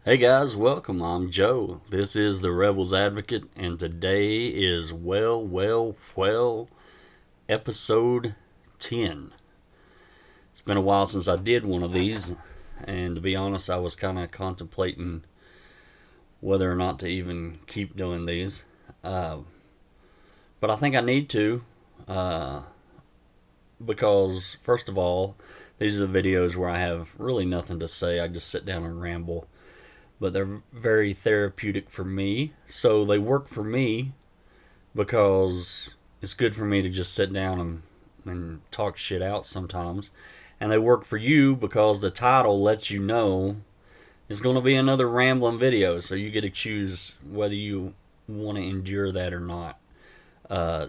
Hey guys, welcome. I'm Joe. This is the Rebels Advocate, and today is Well, episode 10. It's been a while since I did one of these, and to be honest, I was kind of contemplating whether or not to even keep doing these. Uh, but I think I need to, uh, because, first of all, these are the videos where I have really nothing to say. I just sit down and ramble, but they're very therapeutic for me. So they work for me because it's good for me to just sit down and talk shit out sometimes. And they work for you because the title lets you know it's going to be another rambling video. So you get to choose whether you want to endure that or not.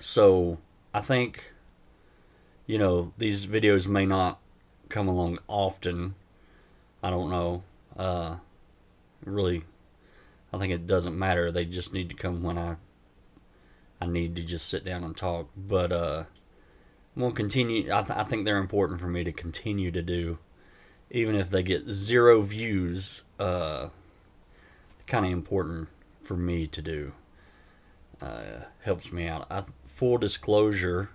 So I think, these videos may not come along often. I don't know. Really, I think it doesn't matter. They just need to come when I need to just sit down and talk. But I'm gonna continue. I think they're important for me to continue to do, even if they get zero views. Kind of important for me to do. Helps me out. Full disclosure,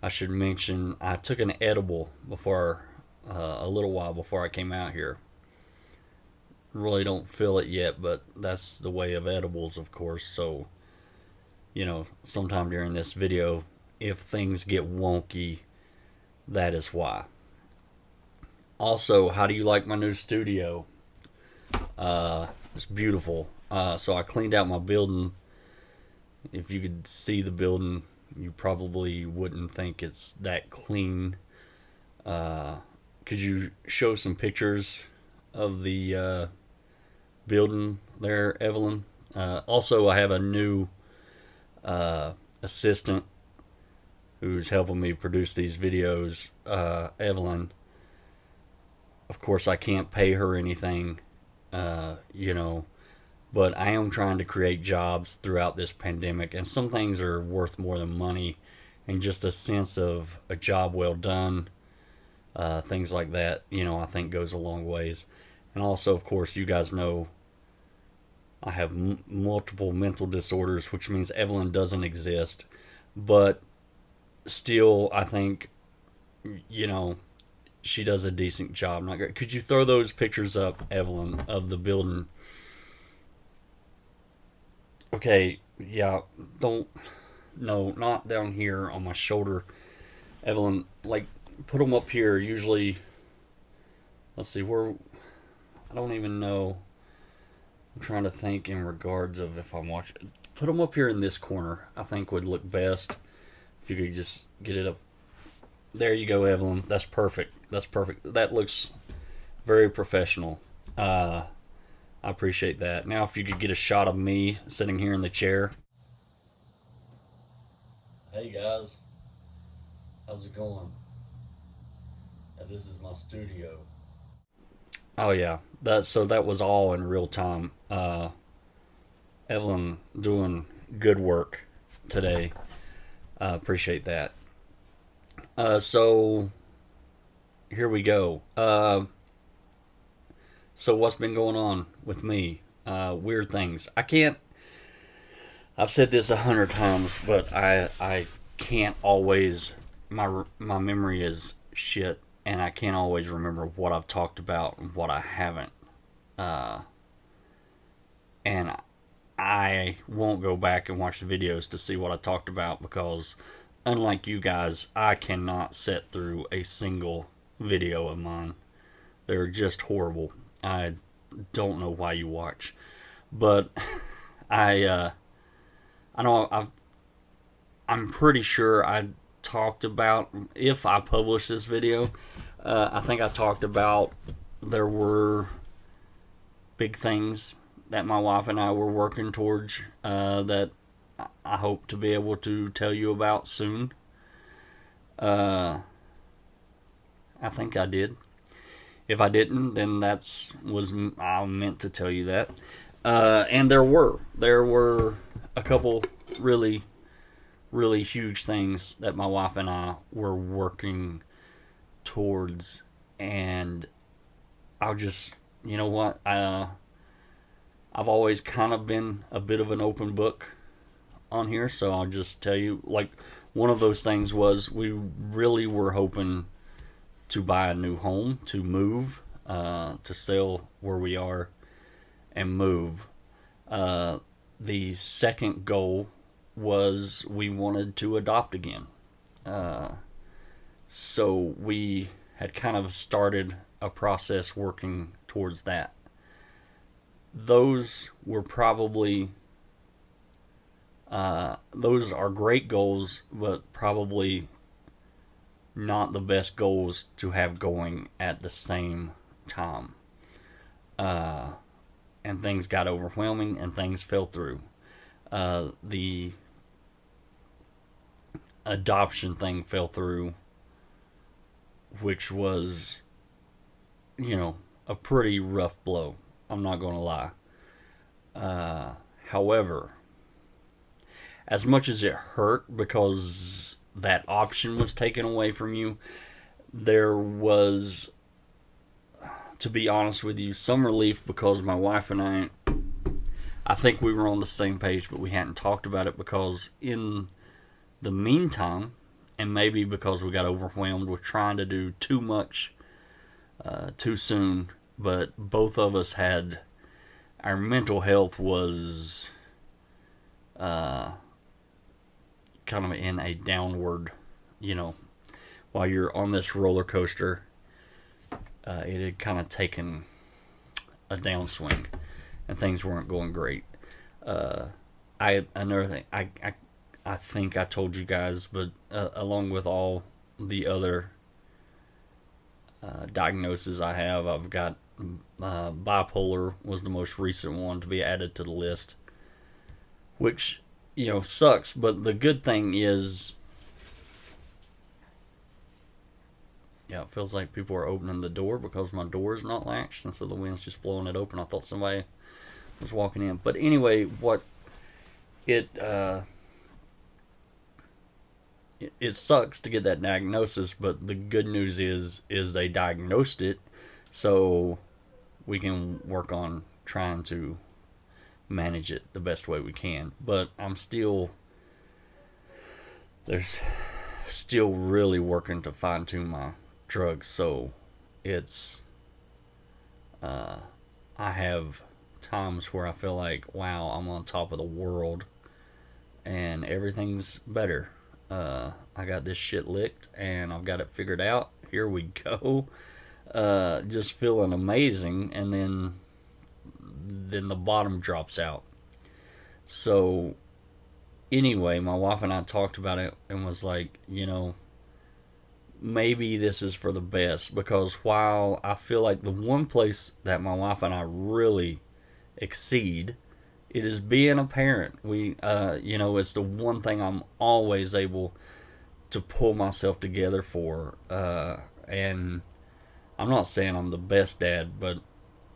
I should mention I took an edible before a little while before I came out here. Really don't feel it yet, but that's the way of edibles, of course. So, sometime during this video, if things get wonky, that is why. Also, how do you like my new studio? It's beautiful. So I cleaned out my building. If you could see the building, you probably wouldn't think it's that clean. Could you show some pictures of the building there, Evelyn? Also, I have a new assistant who's helping me produce these videos, Evelyn. Of course, I can't pay her anything, but I am trying to create jobs throughout this pandemic, and some things are worth more than money, and just a sense of a job well done, things like that, I think goes a long ways. And also, of course, you guys know I have multiple mental disorders, which means Evelyn doesn't exist, but still, I think, you know, she does a decent job. Not great. Could you throw those pictures up, Evelyn, of the building? Okay, yeah, don't, no, not down here on my shoulder. Evelyn, like, put them up here. Usually, let's see, where, I don't even know. I'm trying to think in regards of if I'm watching. Put them up here in this corner, I think would look best. If you could just get it up. There you go, Evelyn. That's perfect. That's perfect. That looks very professional. I appreciate that. Now, if you could get a shot of me sitting here in the chair. Hey guys, how's it going? This is my studio. Oh yeah, that was all in real time. Evelyn doing good work today. Appreciate that. So here we go. So what's been going on with me? Weird things. I can't. I've said this 100 times, but I can't always. My memory is shit, and I can't always remember what I've talked about and what I haven't. Uh, and I won't go back and watch the videos to see what I talked about because, unlike you guys, I cannot sit through a single video of mine. They're just horrible. I don't know why you watch, but I I know I'm pretty sure I talked about if I publish this video. I think I talked about there were big things that my wife and I were working towards that I hope to be able to tell you about soon. Uh, I think I did. If I didn't, then that's was I meant to tell you that. And there were a couple really really huge things that my wife and I were working towards, and I'll just, you know what, I've always kind of been a bit of an open book on here, so I'll just tell you, like, one of those things was we really were hoping to buy a new home, to move, to sell where we are and move. The second goal was we wanted to adopt again. So we had kind of started a process working towards that. Those were probably those are great goals, but probably not the best goals to have going at the same time. And things got overwhelming and things fell through. The adoption thing fell through, which was, a pretty rough blow. I'm not going to lie. However, as much as it hurt because that option was taken away from you, there was, to be honest with you, some relief because my wife and I think we were on the same page, but we hadn't talked about it because in the meantime, and maybe because we got overwhelmed with trying to do too much too soon, but both of us had, our mental health was kind of in a downward, while you're on this roller coaster, it had kind of taken a downswing and things weren't going great. Another thing, I think I told you guys, but along with all the other diagnoses I have, I've got bipolar was the most recent one to be added to the list, which sucks. But the good thing is, it feels like people are opening the door because my door is not latched, and so the wind's just blowing it open. I thought somebody was walking in, but anyway, it sucks to get that diagnosis, but the good news is they diagnosed it, so we can work on trying to manage it the best way we can. But there's still really working to fine tune my drugs, so it's I have times where I feel like, wow, I'm on top of the world and everything's better. I got this shit licked and I've got it figured out. Here we go. Just feeling amazing, and then the bottom drops out. So anyway, my wife and I talked about it and was like, maybe this is for the best, because while I feel like the one place that my wife and I really exceed, it is being a parent. It's the one thing I'm always able to pull myself together for. And I'm not saying I'm the best dad, but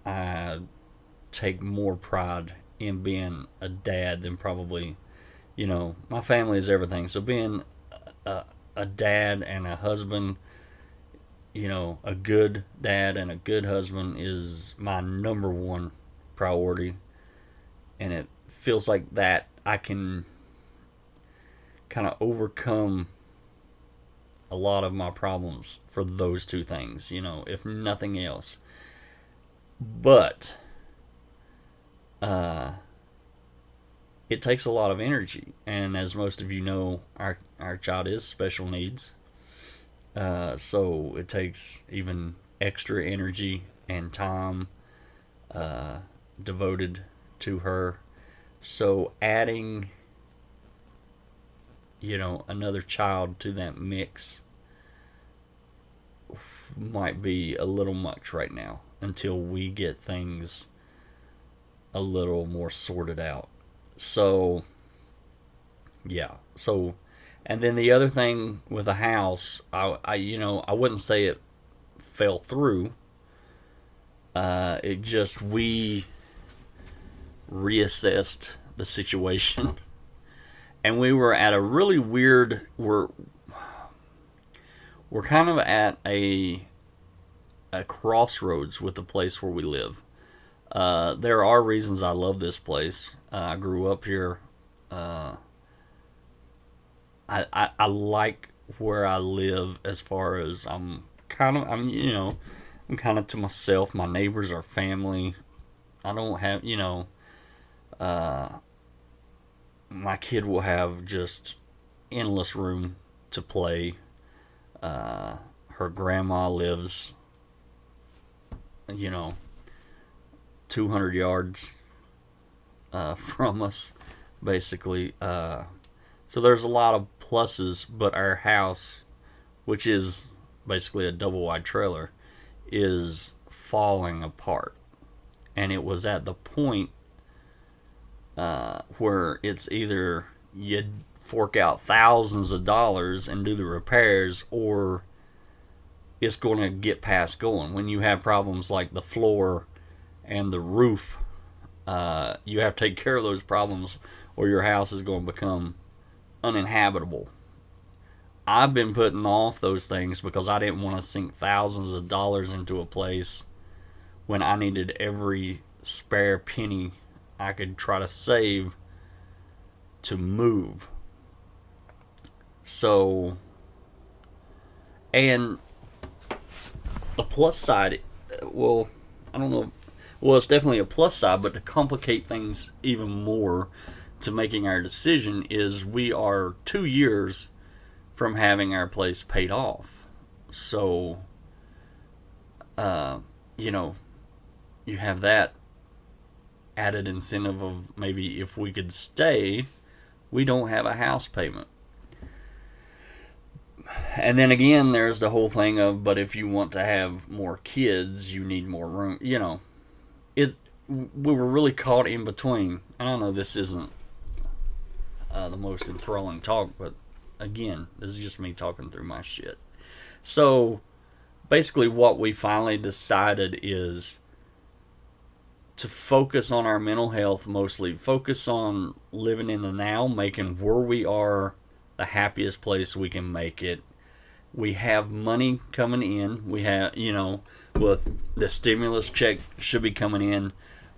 I take more pride in being a dad than probably, my family is everything. So being a dad and a husband, a good dad and a good husband is my number one priority. And it feels like that I can kind of overcome a lot of my problems for those two things, if nothing else. But it takes a lot of energy, and as most of you know, our child is special needs, so it takes even extra energy and time devoted to her. So adding another child to that mix might be a little much right now until we get things a little more sorted out. So and then the other thing with the house, I wouldn't say it fell through. It just, we reassessed the situation, and we were at a really weird, we're kind of at a crossroads with the place where we live. There are reasons I love this place. I grew up here. Uh, I like where I live as far as I'm kind of to myself. My neighbors are family. I don't have, uh, my kid will have just endless room to play. Her grandma lives, you know, 200 yards from us, basically. So there's a lot of pluses, but our house, which is basically a double wide trailer, is falling apart. And it was at the point where it's either you fork out thousands of dollars and do the repairs, or it's going to get past going. When you have problems like the floor and the roof, you have to take care of those problems, or your house is going to become uninhabitable. I've been putting off those things because I didn't want to sink thousands of dollars into a place when I needed every spare penny I could try to save to move. So, and the plus side, well, I don't know. Well, it's definitely a plus side, but to complicate things even more to making our decision is we are 2 years from having our place paid off. So, you know, you have that added incentive of maybe if we could stay, we don't have a house payment. And then again, there's the whole thing of, but if you want to have more kids, you need more room. We were really caught in between. I don't know, this isn't the most enthralling talk, but again, this is just me talking through my shit. So basically, what we finally decided is to focus on our mental health mostly, focus on living in the now, making where we are the happiest place we can make it. We have money coming in. We have, with the stimulus check should be coming in.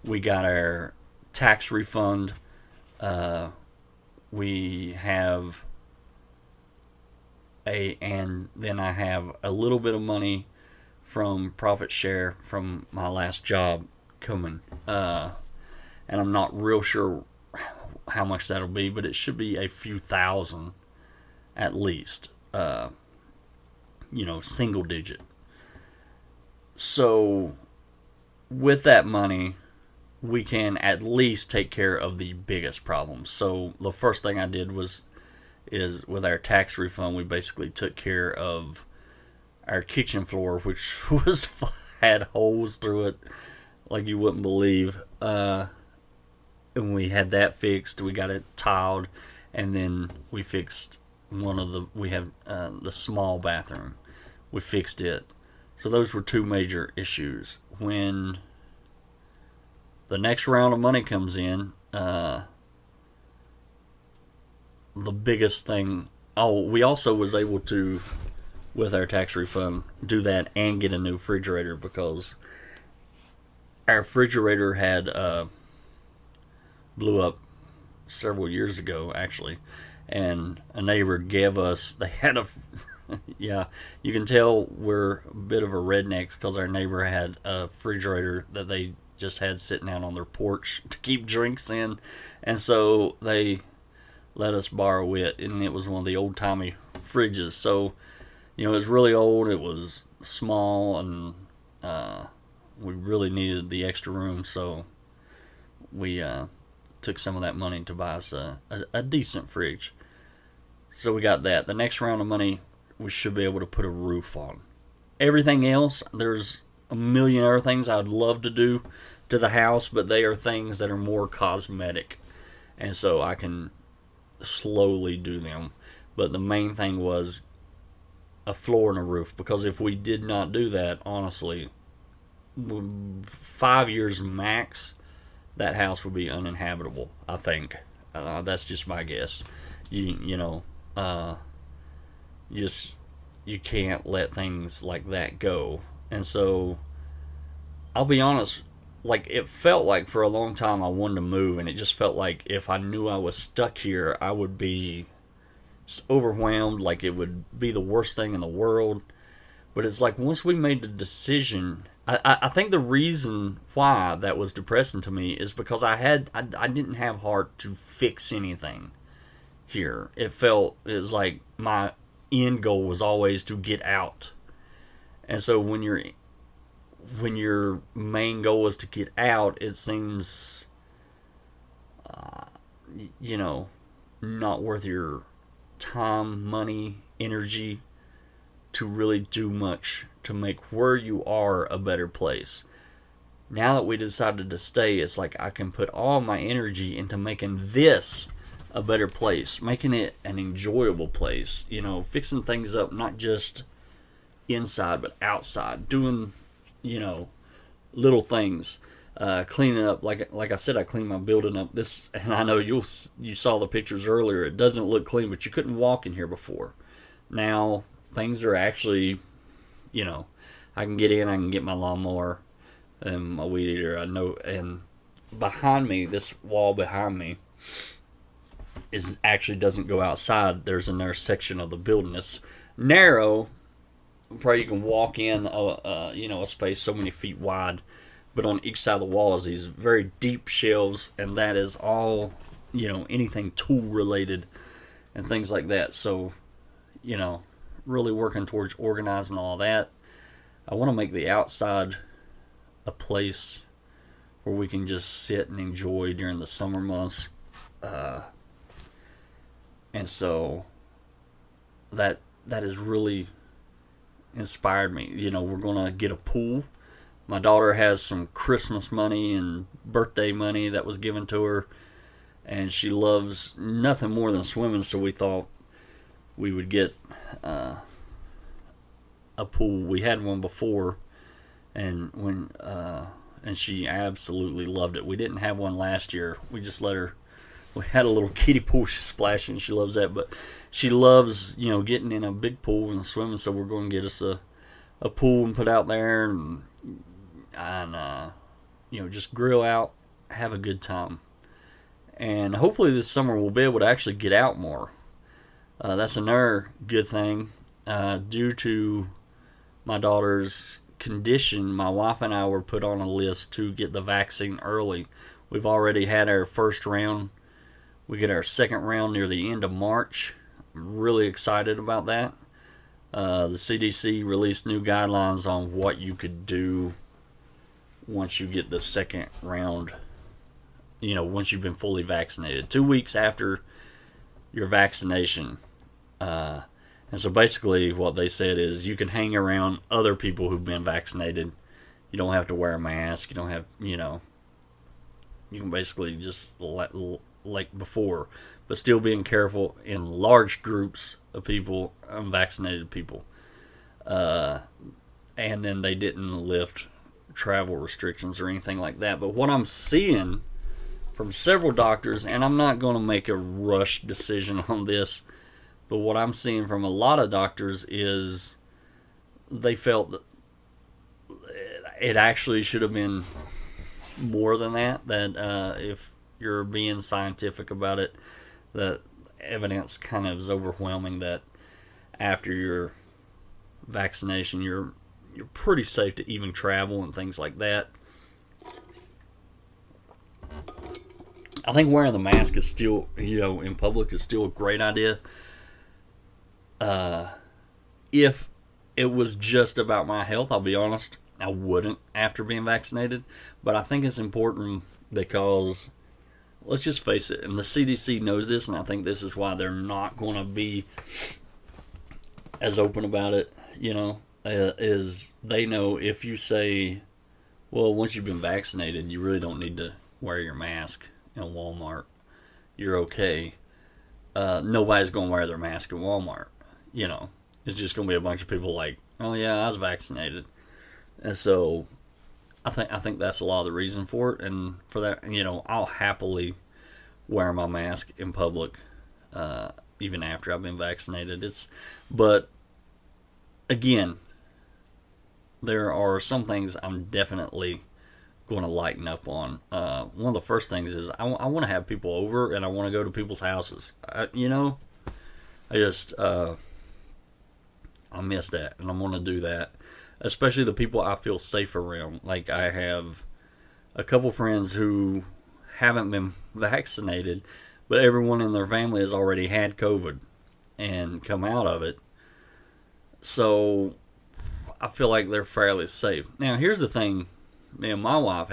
We got our tax refund. We have and then I have a little bit of money from profit share from my last job coming. And I'm not real sure how much that'll be, but it should be a few thousand at least. Single digit. So with that money, we can at least take care of the biggest problems. So the first thing I did is with our tax refund, we basically took care of our kitchen floor, which had holes through it like you wouldn't believe. And we had that fixed. We got it tiled, and then we fixed we have the small bathroom. We fixed it. So those were two major issues. When the next round of money comes in, the biggest thing, we also was able to, with our tax refund, do that and get a new refrigerator, because our refrigerator had blew up several years ago, actually, and a neighbor gave us, they had a, yeah, you can tell we're a bit of a rednecks because our neighbor had a refrigerator that they just had sitting out on their porch to keep drinks in, and so they let us borrow it, and it was one of the old-timey fridges. So, it was really old, it was small, and we really needed the extra room, so we took some of that money to buy us a decent fridge. So we got that. The next round of money, we should be able to put a roof on. Everything else, there's a million other things I'd love to do to the house, but they are things that are more cosmetic, and so I can slowly do them. But the main thing was a floor and a roof, because if we did not do that, honestly, 5 years max, that house would be uninhabitable, I think. That's just my guess. You can't let things like that go. And so I'll be honest, like it felt like for a long time I wanted to move, and it just felt like if I knew I was stuck here, I would be just overwhelmed, like it would be the worst thing in the world. But it's like once we made the decision, I think the reason why that was depressing to me is because I didn't have heart to fix anything here. It was like my end goal was always to get out, and so when your main goal is to get out, it seems you know not worth your time, money, energy to really do much to make where you are a better place. Now that we decided to stay, it's like I can put all my energy into making this a better place, making it an enjoyable place, fixing things up, not just inside but outside, doing, you know, little things, cleaning up. Like I said, I cleaned my building up. This, and I know you saw the pictures earlier. It doesn't look clean, but you couldn't walk in here before. Now things are actually, I can get in. I can get my lawnmower and my weed eater. I know, and behind me, this wall behind me is actually doesn't go outside. There's another section of the building. It's narrow. Probably you can walk in a space so many feet wide, but on each side of the wall is these very deep shelves, and that is all, anything tool related and things like that. So, really working towards organizing all that. I want to make the outside a place where we can just sit and enjoy during the summer months. And so that has really inspired me. We're going to get a pool. My daughter has some Christmas money and birthday money that was given to her, and she loves nothing more than swimming, so we thought we would get a pool. We had one before, and and she absolutely loved it. We didn't have one last year. We just let her. We had a little kiddie pool. She's splashing. She loves that, but she loves getting in a big pool and swimming. So we're going to get us a pool and put out there and just grill out, have a good time, and hopefully this summer we'll be able to actually get out more. That's another good thing. Due to my daughter's condition, my wife and I were put on a list to get the vaccine early. We've already had our first round. We get our second round near the end of March. I'm really excited about that. The CDC released new guidelines on what you could do once you get the second round, once you've been fully vaccinated. 2 weeks after your vaccination. And so basically what they said is you can hang around other people who've been vaccinated. You don't have to wear a mask. You don't have, you can basically just like before, but still being careful in large groups of people, unvaccinated people. And then they didn't lift travel restrictions or anything like that. But what I'm seeing from several doctors, and I'm not going to make a rush decision on this, but what I'm seeing from a lot of doctors is they felt that it actually should have been more than that. That if you're being scientific about it, that evidence kind of is overwhelming that after your vaccination you're pretty safe to even travel and things like that. I think wearing the mask is still, in public is still a great idea. If it was just about my health, I'll be honest, I wouldn't after being vaccinated. But I think it's important because, let's just face it, and the CDC knows this, and I think this is why they're not going to be as open about it, is they know if you say, well, once you've been vaccinated, you really don't need to wear your mask in Walmart, you're okay. Nobody's going to wear their mask in Walmart. It's just going to be a bunch of people like, oh yeah, I was vaccinated. And so I think that's a lot of the reason for it. And for that, I'll happily wear my mask in public, even after I've been vaccinated. But again, there are some things I'm definitely going to lighten up on. One of the first things is I want to have people over, and I want to go to people's houses. I just I miss that, and I'm going to do that, especially the people I feel safe around. Like, I have a couple friends who haven't been vaccinated, but everyone in their family has already had COVID and come out of it. So I feel like they're fairly safe. Now, here's the thing. Me and my wife,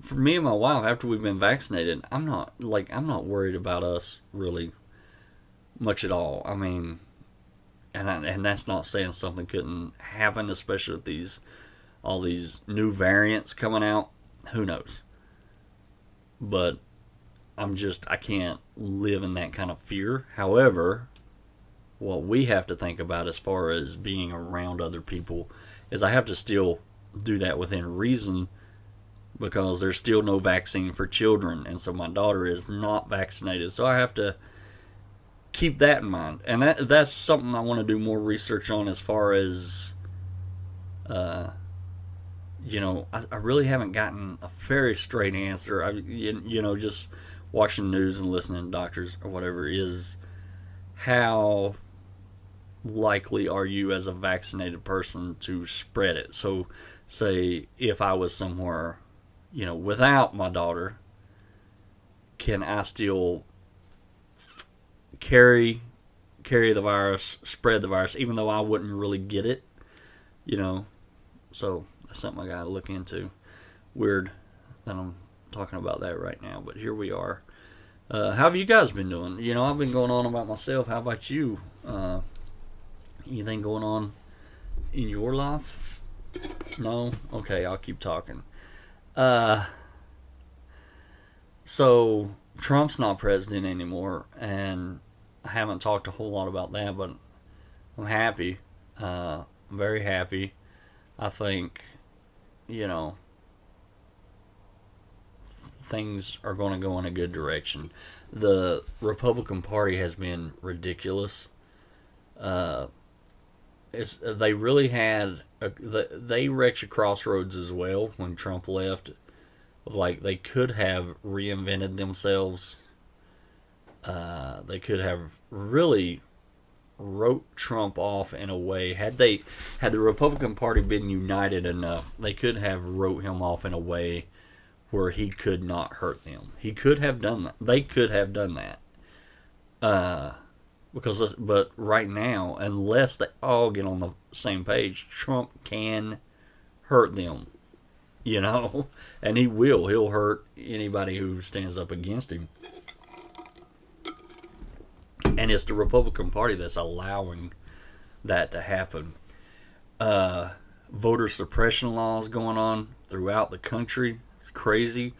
for me and my wife, after we've been vaccinated, I'm not worried about us really much at all. I mean, and that's not saying something couldn't happen, especially with all these new variants coming out. Who knows? But I can't live in that kind of fear. However, what we have to think about as far as being around other people is I have to still do that within reason, because there's still no vaccine for children, and so my daughter is not vaccinated, so I have to keep that in mind. And that's something I want to do more research on, as far as I really haven't gotten a very straight answer. Just watching news and listening to doctors or whatever, is how likely are you as a vaccinated person to spread it? So, say if I was somewhere, without my daughter, can I still carry the virus, spread the virus, even though I wouldn't really get it? So that's something I gotta look into. Weird that I'm talking about that right now, but here we are. How have you guys been doing? I've been going on about myself. How about you? Anything going on in your life? No? Okay, I'll keep talking. So Trump's not president anymore, and I haven't talked a whole lot about that, but I'm happy. I'm very happy. I think, things are going to go in a good direction. The Republican Party has been ridiculous. They really had they reached a crossroads as well when Trump left. Like, they could have reinvented themselves. They could have really wrote Trump off in a way. Had the Republican Party been united enough, they could have wrote him off in a way where he could not hurt them. He could have done that. They could have done that. But right now, unless they all get on the same page, Trump can hurt them, and he will. He'll hurt anybody who stands up against him. And it's the Republican Party that's allowing that to happen. Voter suppression laws going on throughout the country. It's crazy.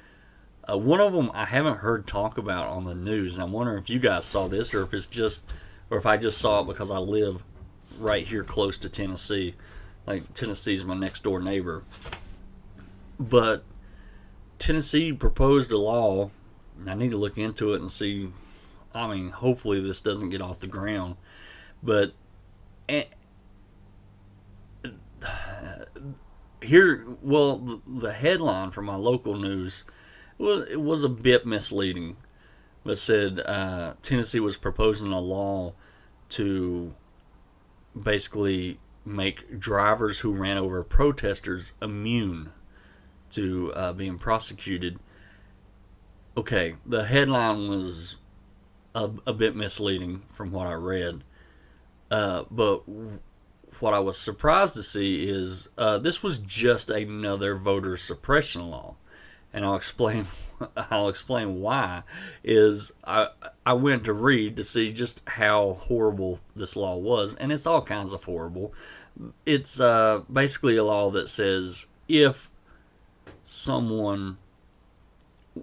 One of them I haven't heard talk about on the news. I'm wondering if you guys saw this, or if I just saw it because I live right here close to Tennessee. Like, Tennessee's my next door neighbor. But Tennessee proposed a law, and I need to look into it and see. Hopefully this doesn't get off the ground. But the headline from my local news, it was a bit misleading. But said Tennessee was proposing a law to basically make drivers who ran over protesters immune to being prosecuted. Okay, the headline was a bit misleading from what I read. But what I was surprised to see is this was just another voter suppression law. And I'll explain why. Is I went to read to see just how horrible this law was, and it's all kinds of horrible. It's basically a law that says if someone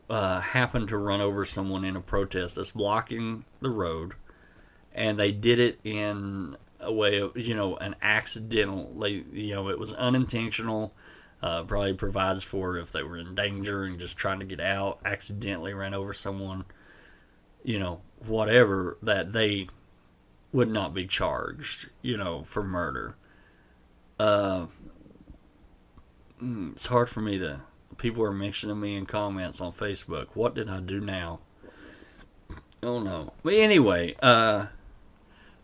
happened to run over someone in a protest that's blocking the road, and they did it in a way of, an accidental, it was unintentional. Probably provides for if they were in danger and just trying to get out, accidentally ran over someone, whatever, that they would not be charged, for murder. It's hard for me to people are mentioning me in comments on Facebook. What did I do now? Oh no. But anyway, the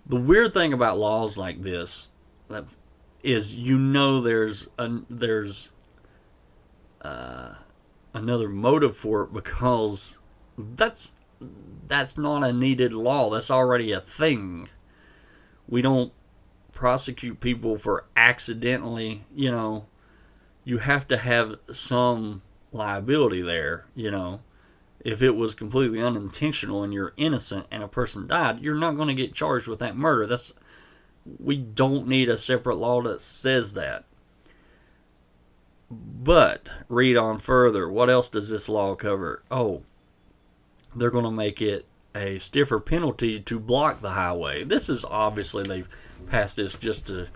weird thing about laws like this is, there's another motive for it, because that's not a needed law. That's already a thing. We don't prosecute people for accidentally, you have to have some liability there, If it was completely unintentional and you're innocent and a person died, you're not going to get charged with that murder. We don't need a separate law that says that. But read on further. What else does this law cover? Oh, they're going to make it a stiffer penalty to block the highway. This is obviously, they passed this just to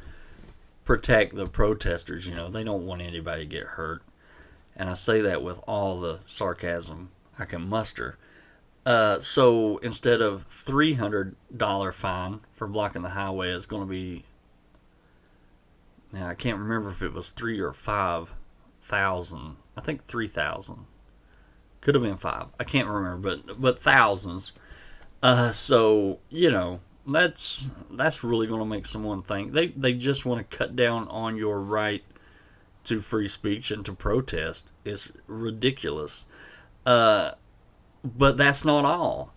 protect the protesters. They don't want anybody to get hurt. And I say that with all the sarcasm I can muster. So instead of $300 fine for blocking the highway, it's going to be, now I can't remember if it was 3 or 5,000. I think 3,000. Could have been 5. I can't remember, but thousands. So that's really going to make someone think. They just want to cut down on your right to free speech and to protest. It's ridiculous. But that's not all,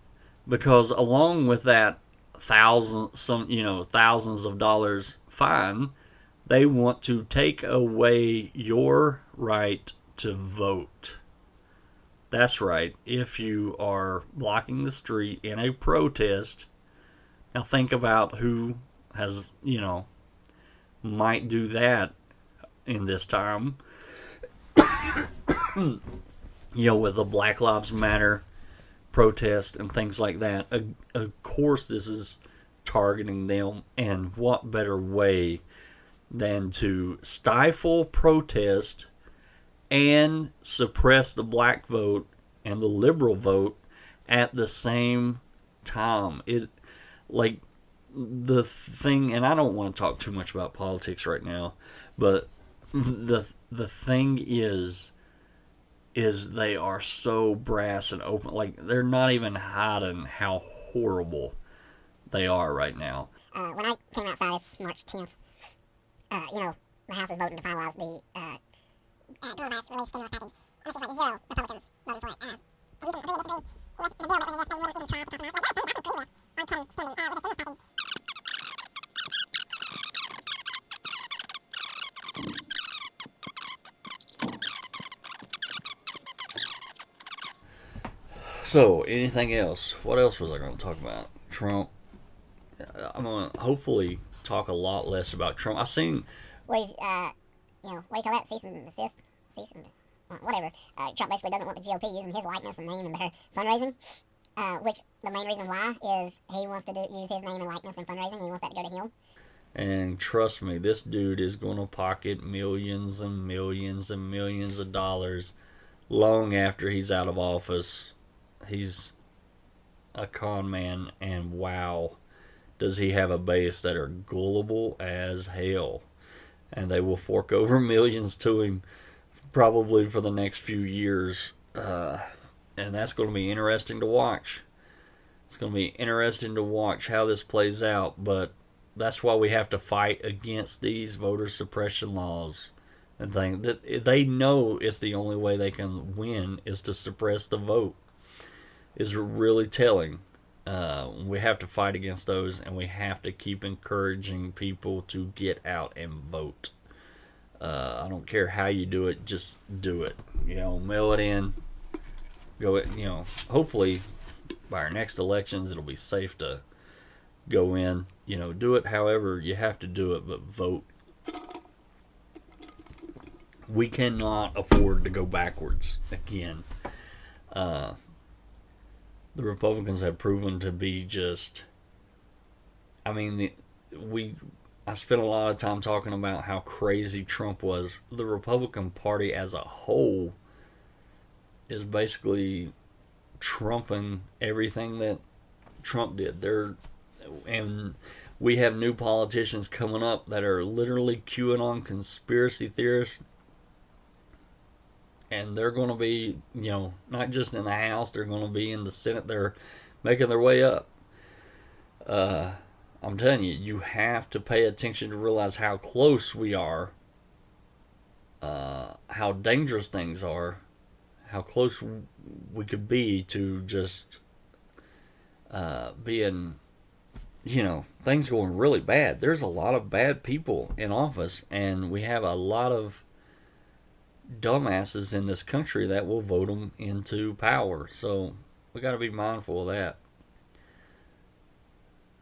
because along with that thousands of dollars fine, they want to take away your right to vote. That's right. If you are blocking the street in a protest, now think about who has, might do that in this time. With the Black Lives Matter protest and things like that. Of course, this is targeting them, and what better way than to stifle protest and suppress the black vote and the liberal vote at the same time. The thing, and I don't want to talk too much about politics right now, but the thing is they are so brass and open. Like, they're not even hiding how horrible they are right now. When I came outside, it's March 10th, the House is voting to finalize the coronavirus relief stimulus package. And it's just like 0 Republicans voting for it. And you can agree or disagree with the bill that they really didn't try to compromise. Like, I agree with on Ken spending with the stimulus package. So, anything else? What else was I going to talk about? Trump. I'm going to hopefully talk a lot less about Trump. I've seen where he's, what do you call that? Cease and desist? Whatever. Trump basically doesn't want the GOP using his likeness and name in their fundraising, which the main reason why is he wants to use his name and likeness in fundraising, and he wants that to go to him. And trust me, this dude is going to pocket millions and millions and millions of dollars long after he's out of office. He's a con man, and wow, does he have a base that are gullible as hell. And they will fork over millions to him probably for the next few years. And that's going to be interesting to watch. It's going to be interesting to watch how this plays out, but that's why we have to fight against these voter suppression laws and things. That they know it's the only way they can win is to suppress the vote. Is really telling. We have to fight against those, and we have to keep encouraging people to get out and vote. I don't care how you do it, just do it. Mail it in. Go. Hopefully by our next elections, it'll be safe to go in. Do it however you have to do it, but vote. We cannot afford to go backwards again. The Republicans have proven to be just... I spent a lot of time talking about how crazy Trump was. The Republican Party as a whole is basically trumping everything that Trump did. And we have new politicians coming up that are literally QAnon conspiracy theorists. and they're going to be, not just in the House, they're going to be in the Senate. They're making their way up. I'm telling you, you have to pay attention to realize how close we are, how dangerous things are, how close we could be to just being, things going really bad. There's a lot of bad people in office, and we have a lot of dumbasses in this country that will vote them into power. So we got to be mindful of that.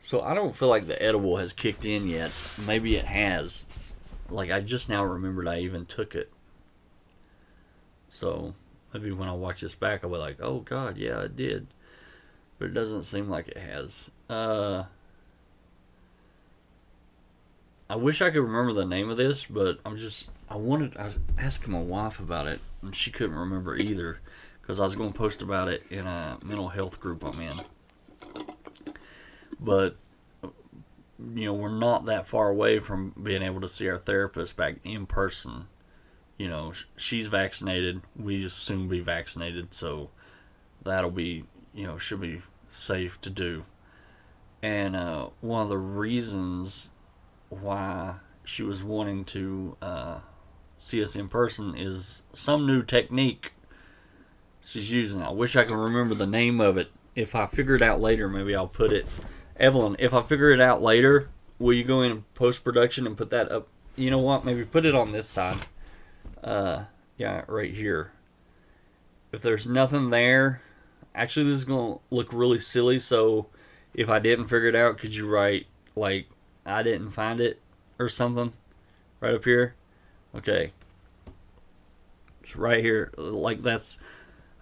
So I don't feel like the edible has kicked in yet. Maybe it has. Like, I just now remembered I even took it. So maybe when I watch this back, I'll be like, oh God, yeah, it did. But it doesn't seem like it has. I wish I could remember the name of this, but I was asking my wife about it, and she couldn't remember either, because I was going to post about it in a mental health group I'm in. But, we're not that far away from being able to see our therapist back in person. She's vaccinated. We soon be vaccinated, so that'll be, should be safe to do. And one of the reasons why she was wanting to see us in person is some new technique she's using. I wish I could remember the name of it. If I figure it out later, maybe I'll put it. Evelyn, if I figure it out later, will you go in post-production and put that up? You know what? Maybe put it on this side. Yeah, right here. If there's nothing there, actually this is going to look really silly, so if I didn't figure it out, could you write, like, I didn't find it or something right up here? Okay. It's right here. Like, that's,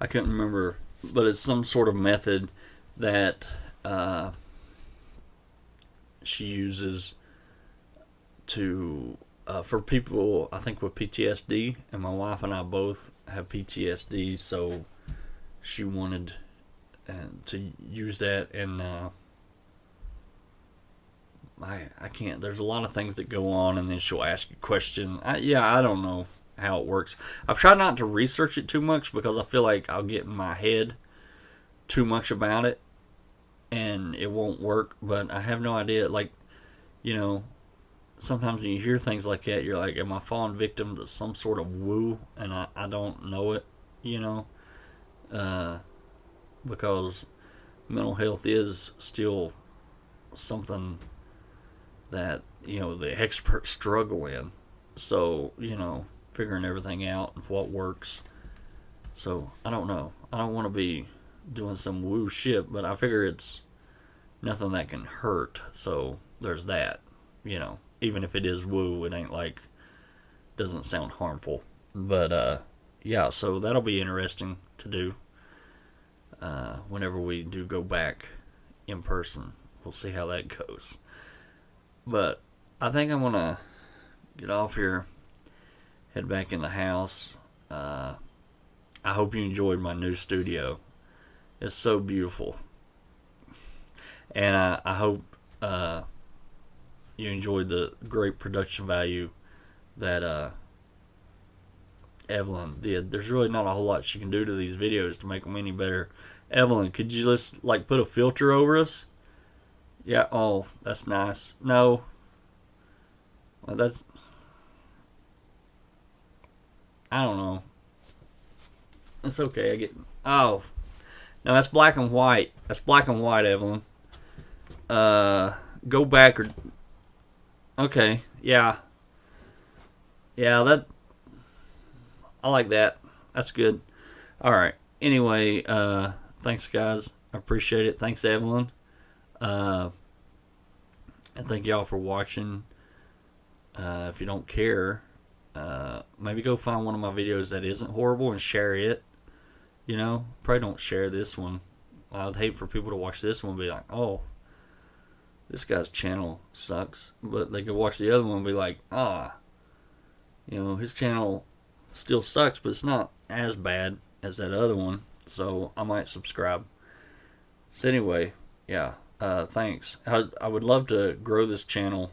I couldn't remember, but it's some sort of method that she uses to for people, I think, with PTSD, and my wife and I both have PTSD, so she wanted to use that, and I can't. There's a lot of things that go on, and then she'll ask a question. I don't know how it works. I've tried not to research it too much because I feel like I'll get in my head too much about it, and it won't work. But I have no idea. Like, sometimes when you hear things like that, you're like, am I falling victim to some sort of woo? And I don't know it, because mental health is still something that, the experts struggle in. So, figuring everything out and what works. So, I don't know. I don't want to be doing some woo shit, but I figure it's nothing that can hurt. So, there's that, Even if it is woo, it ain't like, doesn't sound harmful. But, yeah, so that'll be interesting to do whenever we do go back in person. We'll see how that goes. But I think I'm going to get off here, head back in the house. I hope you enjoyed my new studio. It's so beautiful. And I hope you enjoyed the great production value that Evelyn did. There's really not a whole lot she can do to these videos to make them any better. Evelyn, could you just put a filter over us? Yeah, oh, that's nice. No. Well, that's, I don't know. It's okay, I get, oh. No, that's black and white. That's black and white, Evelyn. Go back or, okay, yeah. Yeah, I like that. That's good. Alright, anyway, thanks guys. I appreciate it. Thanks, Evelyn. And thank y'all for watching. If you don't care, maybe go find one of my videos that isn't horrible and share it. Probably don't share this one. I'd hate for people to watch this one and be like, oh, this guy's channel sucks. But they could watch the other one and be like, his channel still sucks, but it's not as bad as that other one. So I might subscribe. So anyway, yeah, thanks. I would love to grow this channel.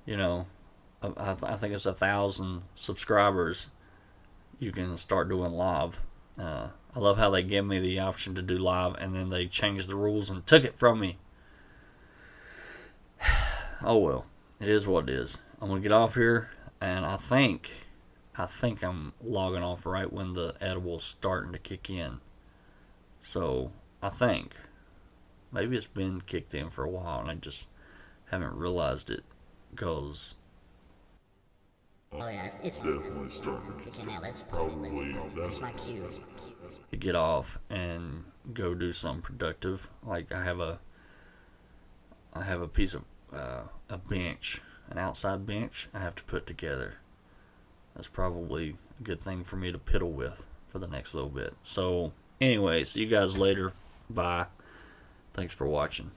I think it's 1,000 subscribers. you can start doing live. I love how they give me the option to do live, and then they changed the rules and took it from me. Oh well, it is what it is. I'm gonna get off here, and I think I'm logging off right when the edible's starting to kick in. So I think maybe it's been kicked in for a while, and I just haven't realized it. Because oh yeah, it's definitely starting. Probably that's my cue. To get off and go do something productive. Like I have a piece of a bench, an outside bench I have to put together. That's probably a good thing for me to piddle with for the next little bit. So anyway, see you guys later. Bye. Thanks for watching.